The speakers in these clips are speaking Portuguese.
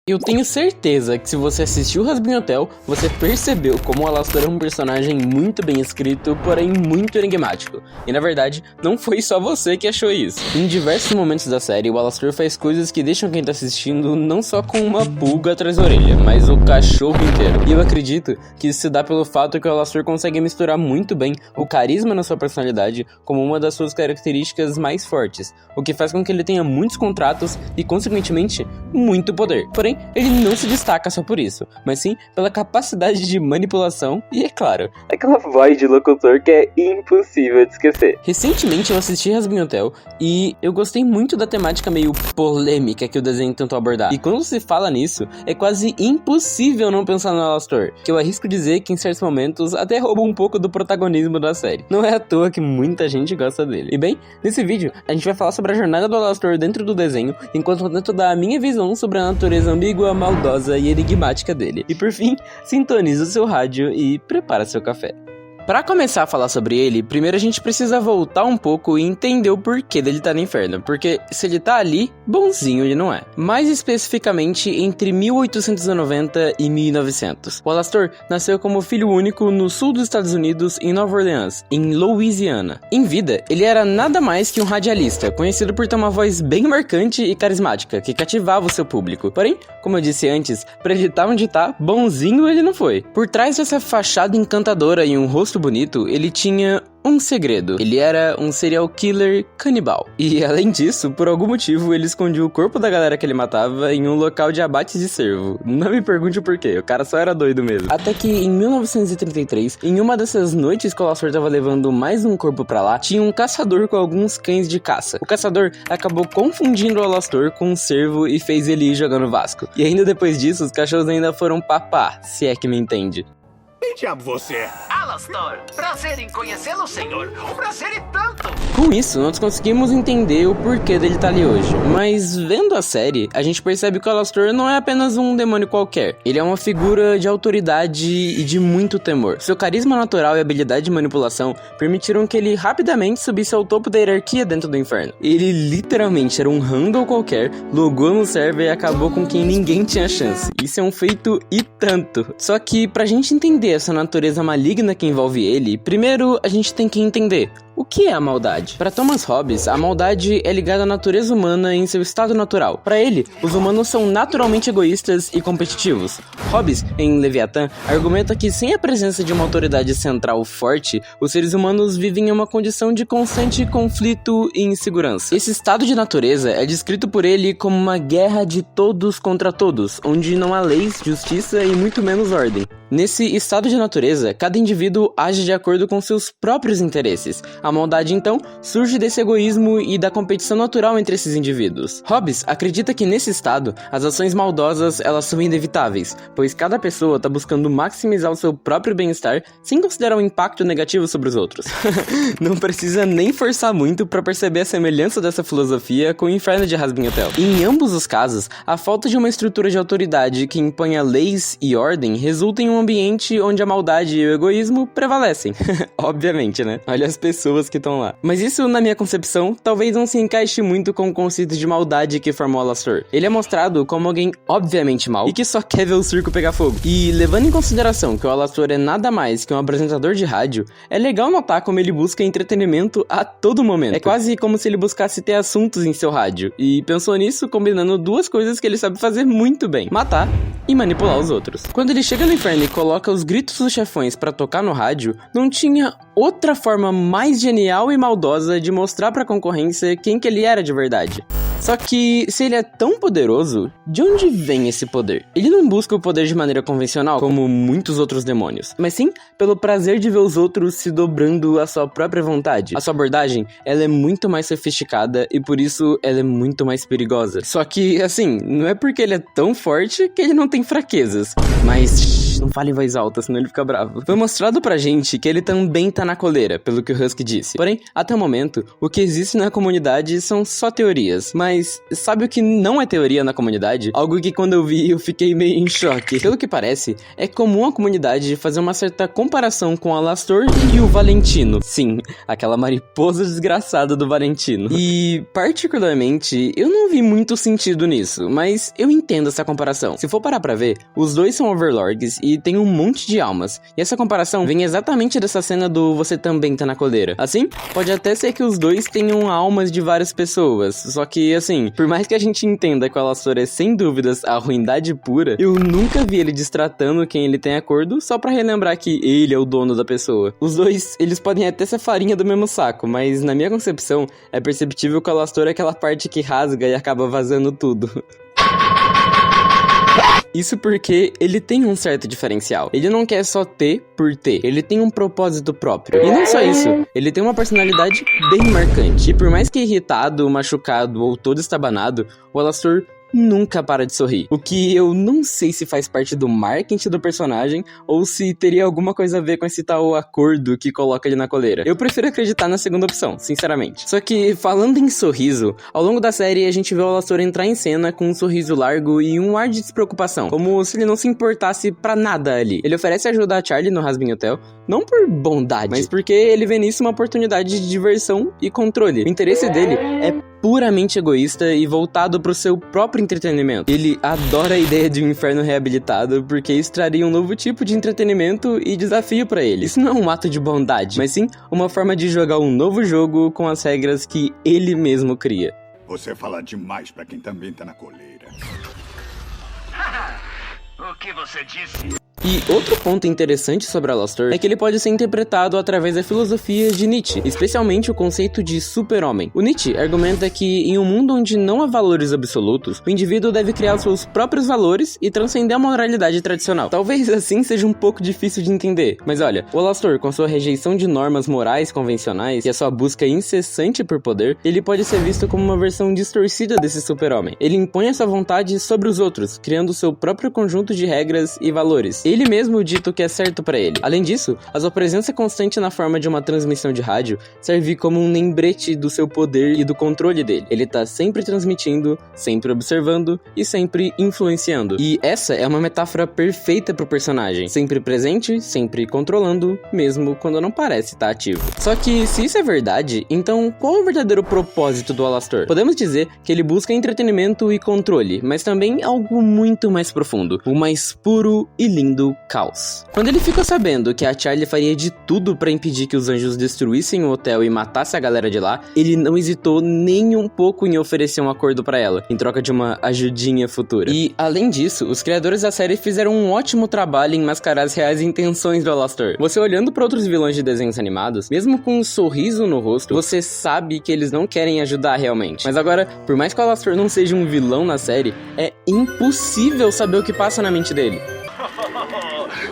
Eu tenho certeza que se você assistiu Hazbin Hotel, você percebeu como o Alastor é um personagem muito bem escrito, porém muito enigmático. E na verdade, não foi só você que achou isso. Em diversos momentos da série, o Alastor faz coisas que deixam quem tá assistindo não só com uma pulga atrás da orelha, mas o cachorro inteiro. E eu acredito que isso se dá pelo fato que o Alastor consegue misturar muito bem o carisma na sua personalidade como uma das suas características mais fortes, o que faz com que ele tenha muitos contratos e, consequentemente, muito poder. Porém, ele não se destaca só por isso, mas sim pela capacidade de manipulação e, é claro, aquela voz de locutor que é impossível de esquecer. Recentemente eu assisti Hazbin Hotel e eu gostei muito da temática meio polêmica que o desenho tentou abordar. E quando se fala nisso, é quase impossível não pensar no Alastor, que eu arrisco dizer que em certos momentos até rouba um pouco do protagonismo da série. Não é à toa que muita gente gosta dele. E bem, nesse vídeo a gente vai falar sobre a jornada do Alastor dentro do desenho, enquanto tento dar a minha visão sobre a natureza ambígua, maldosa e enigmática dele. E por fim, sintoniza o seu rádio e prepara seu café. Para começar a falar sobre ele, primeiro a gente precisa voltar um pouco e entender o porquê dele tá no inferno, porque se ele tá ali, bonzinho ele não é. Mais especificamente entre 1890 e 1900. O Alastor nasceu como filho único no sul dos Estados Unidos, em Nova Orleans, em Louisiana. Em vida, ele era nada mais que um radialista, conhecido por ter uma voz bem marcante e carismática, que cativava o seu público. Porém, como eu disse antes, pra ele tá onde tá, bonzinho ele não foi. Por trás dessa fachada encantadora e um rosto bonito, ele tinha um segredo. Ele era um serial killer canibal. E além disso, por algum motivo, ele escondia o corpo da galera que ele matava em um local de abate de cervo. Não me pergunte o porquê, o cara só era doido mesmo. Até que em 1933, em uma dessas noites que o Alastor tava levando mais um corpo pra lá, tinha um caçador com alguns cães de caça. O caçador acabou confundindo o Alastor com um cervo e fez ele ir jogando Vasco. E ainda depois disso, os cachorros ainda foram papar, se é que me entende. Quem diabo você é? Alastor, prazer em conhecê-lo, senhor. Um prazer e tanto. Com isso, nós conseguimos entender o porquê dele estar ali hoje. Mas vendo a série, a gente percebe que o Alastor não é apenas um demônio qualquer. Ele é uma figura de autoridade e de muito temor. Seu carisma natural e habilidade de manipulação permitiram que ele rapidamente subisse ao topo da hierarquia dentro do inferno. Ele literalmente era um Randall qualquer, logou no server e acabou com quem ninguém tinha chance. Isso é um feito e tanto. Só que pra gente entender essa natureza maligna que envolve ele, primeiro a gente tem que entender o que é a maldade. Para Thomas Hobbes, a maldade é ligada à natureza humana em seu estado natural. Para ele, os humanos são naturalmente egoístas e competitivos. Hobbes, em Leviatã, argumenta que sem a presença de uma autoridade central forte, os seres humanos vivem em uma condição de constante conflito e insegurança. Esse estado de natureza é descrito por ele como uma guerra de todos contra todos, onde não há leis, justiça e muito menos ordem. Nesse estado de natureza, cada indivíduo age de acordo com seus próprios interesses. A maldade, então, surge desse egoísmo e da competição natural entre esses indivíduos. Hobbes acredita que nesse estado, as ações maldosas elas são inevitáveis, pois cada pessoa está buscando maximizar o seu próprio bem-estar sem considerar o impacto negativo sobre os outros. Não precisa nem forçar muito para perceber a semelhança dessa filosofia com o inferno de Hazbin Hotel. Em ambos os casos, a falta de uma estrutura de autoridade que imponha leis e ordem resulta em um ambiente onde a maldade e o egoísmo prevalecem. Obviamente, né? Olha as pessoas que estão lá. Mas isso, na minha concepção, talvez não se encaixe muito com o conceito de maldade que formou o Alastor. Ele é mostrado como alguém obviamente mau e que só quer ver o circo pegar fogo. E levando em consideração que o Alastor é nada mais que um apresentador de rádio, é legal notar como ele busca entretenimento a todo momento. É quase como se ele buscasse ter assuntos em seu rádio. E pensou nisso combinando duas coisas que ele sabe fazer muito bem: matar e manipular os outros. Quando ele chega no inferno e coloca os gritos dos chefões pra tocar no rádio, não tinha outra forma mais genial e maldosa de mostrar pra concorrência quem que ele era de verdade. Só que, se ele é tão poderoso, de onde vem esse poder? Ele não busca o poder de maneira convencional, como muitos outros demônios, mas sim pelo prazer de ver os outros se dobrando à sua própria vontade. A sua abordagem, ela é muito mais sofisticada e por isso ela é muito mais perigosa. Só que, assim, não é porque ele é tão forte que ele não tem fraquezas. Mas não fale em voz alta, senão ele fica bravo. Foi mostrado pra gente que ele também tá na coleira, pelo que o Husky disse. Porém, até o momento, o que existe na comunidade são só teorias. Mas sabe o que não é teoria na comunidade? Algo que quando eu vi eu fiquei meio em choque. Pelo que parece, é comum a comunidade fazer uma certa comparação com o Alastor e o Valentino. Sim, aquela mariposa desgraçada do Valentino. E, particularmente, eu não vi muito sentido nisso, mas eu entendo essa comparação. Se for parar pra ver, os dois são overlords e tem um monte de almas. E essa comparação vem exatamente dessa cena do você também tá na coleira. Assim, pode até ser que os dois tenham almas de várias pessoas. Só que, assim, por mais que a gente entenda que o Alastor é sem dúvidas a ruindade pura, eu nunca vi ele destratando quem ele tem acordo só pra relembrar que ele é o dono da pessoa. Os dois, eles podem até ser farinha do mesmo saco, mas na minha concepção, é perceptível que o Alastor é aquela parte que rasga e acaba vazando tudo. Isso porque ele tem um certo diferencial. Ele não quer só ter por ter, ele tem um propósito próprio. E não só isso, ele tem uma personalidade bem marcante. E por mais que irritado, machucado ou todo estabanado, o Alastor nunca para de sorrir. O que eu não sei se faz parte do marketing do personagem ou se teria alguma coisa a ver com esse tal acordo que coloca ele na coleira. Eu prefiro acreditar na segunda opção, sinceramente. Só que, falando em sorriso, ao longo da série a gente vê o Alastor entrar em cena com um sorriso largo e um ar de despreocupação, como se ele não se importasse pra nada ali. Ele oferece ajuda a Charlie no Hazbin Hotel, não por bondade, mas porque ele vê nisso uma oportunidade de diversão e controle. O interesse dele é puramente egoísta e voltado pro seu próprio entretenimento. Ele adora a ideia de um inferno reabilitado porque isso traria um novo tipo de entretenimento e desafio pra ele. Isso não é um ato de bondade, mas sim uma forma de jogar um novo jogo com as regras que ele mesmo cria. Você fala demais pra quem também tá na coleira. O que você disse? E outro ponto interessante sobre Alastor é que ele pode ser interpretado através da filosofia de Nietzsche, especialmente o conceito de super-homem. O Nietzsche argumenta que em um mundo onde não há valores absolutos, o indivíduo deve criar seus próprios valores e transcender a moralidade tradicional. Talvez assim seja um pouco difícil de entender, mas olha, o Alastor, com sua rejeição de normas morais convencionais e a sua busca incessante por poder, ele pode ser visto como uma versão distorcida desse super-homem. Ele impõe essa vontade sobre os outros, criando seu próprio conjunto de regras e valores. Ele mesmo dita o que é certo pra ele. Além disso, a sua presença constante na forma de uma transmissão de rádio serve como um lembrete do seu poder e do controle dele. Ele tá sempre transmitindo, sempre observando e sempre influenciando. E essa é uma metáfora perfeita pro personagem. Sempre presente, sempre controlando, mesmo quando não parece estar ativo. Só que, se isso é verdade, então qual é o verdadeiro propósito do Alastor? Podemos dizer que ele busca entretenimento e controle, mas também algo muito mais profundo, o mais puro e lindo caos. Quando ele ficou sabendo que a Charlie faria de tudo pra impedir que os anjos destruíssem o hotel e matassem a galera de lá, ele não hesitou nem um pouco em oferecer um acordo pra ela, em troca de uma ajudinha futura. E, além disso, os criadores da série fizeram um ótimo trabalho em mascarar as reais intenções do Alastor. Você olhando pra outros vilões de desenhos animados, mesmo com um sorriso no rosto, você sabe que eles não querem ajudar realmente. Mas agora, por mais que o Alastor não seja um vilão na série, é impossível saber o que passa na mente dele.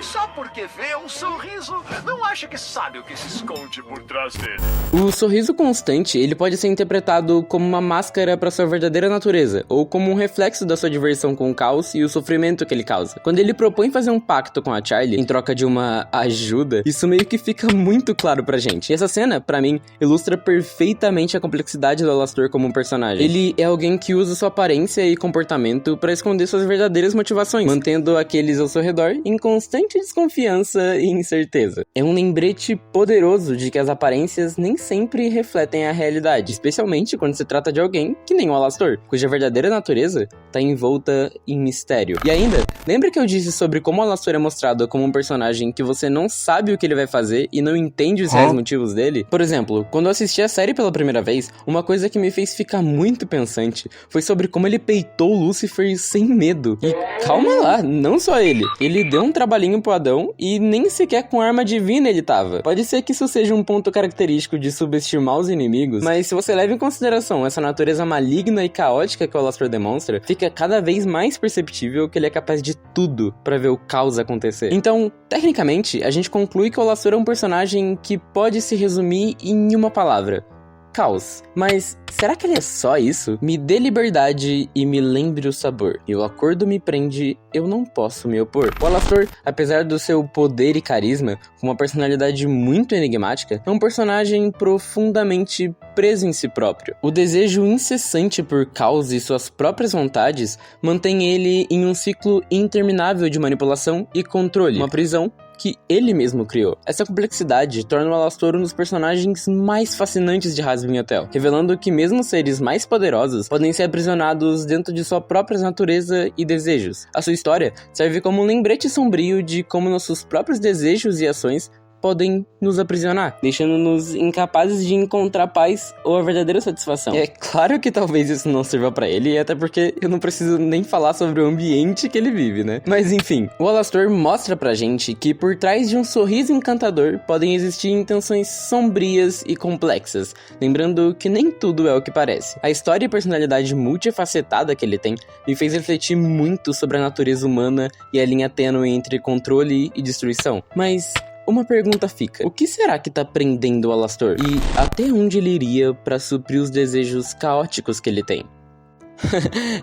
Só porque vê um sorriso, não acha que sabe o que se esconde por trás dele. O sorriso constante, ele pode ser interpretado como uma máscara para sua verdadeira natureza, ou como um reflexo da sua diversão com o caos e o sofrimento que ele causa. Quando ele propõe fazer um pacto com a Charlie, em troca de uma ajuda, isso meio que fica muito claro pra gente. E essa cena, pra mim, ilustra perfeitamente a complexidade do Alastor como um personagem. Ele é alguém que usa sua aparência e comportamento para esconder suas verdadeiras motivações, mantendo aqueles ao seu redor em constante desconfiança e incerteza. É um lembrete poderoso de que as aparências nem sempre refletem a realidade, especialmente quando se trata de alguém que nem o Alastor, cuja verdadeira natureza está envolta em mistério. E ainda, lembra que eu disse sobre como o Alastor é mostrado como um personagem que você não sabe o que ele vai fazer e não entende os reais motivos dele? Por exemplo, quando eu assisti a série pela primeira vez, uma coisa que me fez ficar muito pensante foi sobre como ele peitou Lúcifer sem medo. E calma lá, não só ele. Ele deu um trabalhinho pro Adão e nem sequer com arma divina ele tava. Pode ser que isso seja um ponto característico de subestimar os inimigos, mas se você leva em consideração essa natureza maligna e caótica que o Alastor demonstra, fica cada vez mais perceptível que ele é capaz de tudo pra ver o caos acontecer. Então, tecnicamente, a gente conclui que o Alastor é um personagem que pode se resumir em uma palavra: caos. Mas será que ele é só isso? Me dê liberdade e me lembre o sabor. E o acordo me prende, eu não posso me opor. O Alastor, apesar do seu poder e carisma, com uma personalidade muito enigmática, é um personagem profundamente preso em si próprio. O desejo incessante por caos e suas próprias vontades mantém ele em um ciclo interminável de manipulação e controle, uma prisão que ele mesmo criou. Essa complexidade torna o Alastor um dos personagens mais fascinantes de Hazbin Hotel, revelando que mesmo seres mais poderosos podem ser aprisionados dentro de sua própria natureza e desejos. A sua história serve como um lembrete sombrio de como nossos próprios desejos e ações podem nos aprisionar, deixando-nos incapazes de encontrar paz ou a verdadeira satisfação. É claro que talvez isso não sirva pra ele, até porque eu não preciso nem falar sobre o ambiente que ele vive, né? Mas enfim, o Alastor mostra pra gente que por trás de um sorriso encantador podem existir intenções sombrias e complexas, lembrando que nem tudo é o que parece. A história e personalidade multifacetada que ele tem me fez refletir muito sobre a natureza humana e a linha tênue entre controle e destruição. Mas uma pergunta fica: o que será que tá prendendo o Alastor? E até onde ele iria pra suprir os desejos caóticos que ele tem?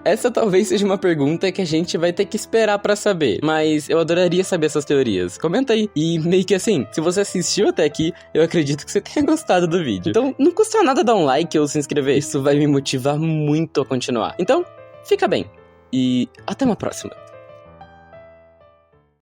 Essa talvez seja uma pergunta que a gente vai ter que esperar pra saber, mas eu adoraria saber essas teorias. Comenta aí. E meio que assim, se você assistiu até aqui, eu acredito que você tenha gostado do vídeo. Então não custa nada dar um like ou se inscrever, isso vai me motivar muito a continuar. Então, fica bem e até uma próxima.